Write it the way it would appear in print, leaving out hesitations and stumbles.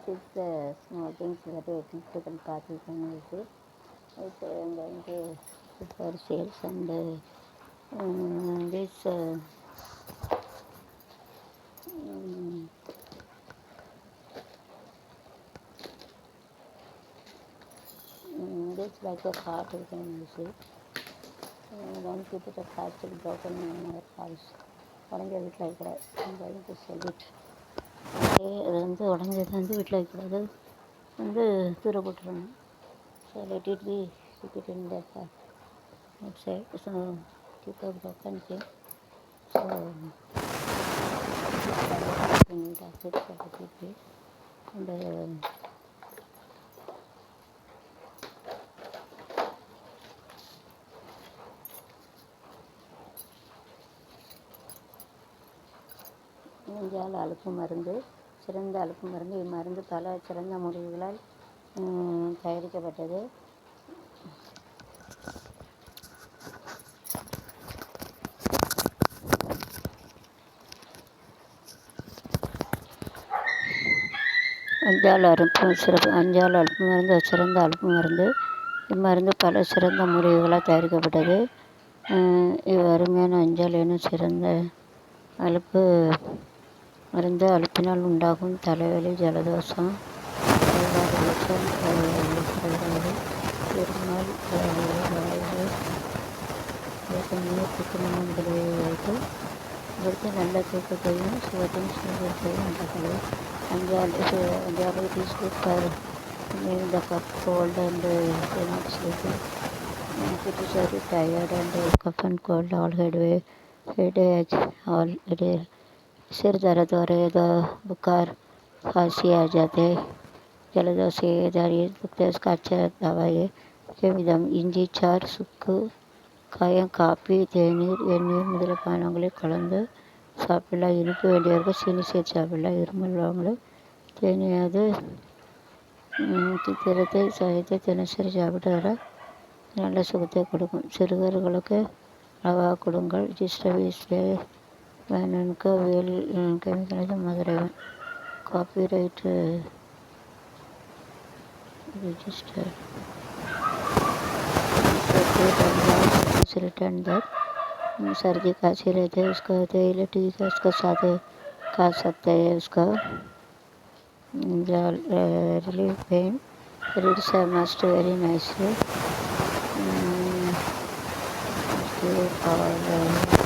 It's small things that difficult causes and it's going to for sales and this this like a cart you can use it. Once you put a plastic broken in our house, உடஞ்ச வீட்டில் வைக்கூடாது. I'm going to sell it. அது வந்து உடஞ்சது வந்து வீட்டில் வைக்கூடாது, வந்து தூர போட்டுருணும். So let it be, keep it in the outside. So keep a broken thing. So we need assets so let it be. And நெஞ்சால் அழுப்பு மருந்து, சிறந்த அழுப்பு மருந்து. இம்மருந்து பல சிறந்த மூலிகைகளால் தயாரிக்கப்பட்டது. அஞ்சால் அழுப்பு மருந்து சிறந்த அழுப்பு மருந்து. இம்மருந்து பல சிறந்த மூலிகைகளால் தயாரிக்கப்பட்டது. அருமையான அஞ்சால் எனும் சிறந்த அழுப்பு மருந்து அழுப்பினால் உண்டாகும் தலைவலி, ஜலதோஷம், இருமல், வாய்வு, நீர் புற்றுநோய் முதலியவை வைத்து கொடுத்து நல்ல தூக்கத்தையும் சுகத்தையும் சுகத்தையும் உண்டாக்குது. அஞ்சால் it is good for the cold and not sleeping. If it is very tired and cough and cold, all headache, all सिर दर्द हो रहे तो बुखार, खांसी आ जाते, जलदोष ये दुखते उसका अच्छा दवा है. விதம் இஞ்சி சாறு, சுக்கு, காயம், காப்பி, தேநீர், எண்ணீர் முதலிய பானங்களை கலந்து சாப்பிடலாம். இனிப்பு வேண்டியவர்கள் சீனி சேர்த்து சாப்பிடலாம். இருமல் உள்ளவங்களை தேனியாவது திரத்தை சகித்து தினசரி சாப்பிட்டு வர நல்ல சுகத்தை கொடுக்கும். சிறுவர்களுக்கு அளவாக கொடுங்கள். வேணுனுக்கு வேல் கெமிக்கல் மதுரைவன். Copyright registered. रिटर्न दैट सर्दी खांसी रहते है उसका तेल ठीक है, उसका साथ खा सकते हैं. उसका relief pen reads must very nicely और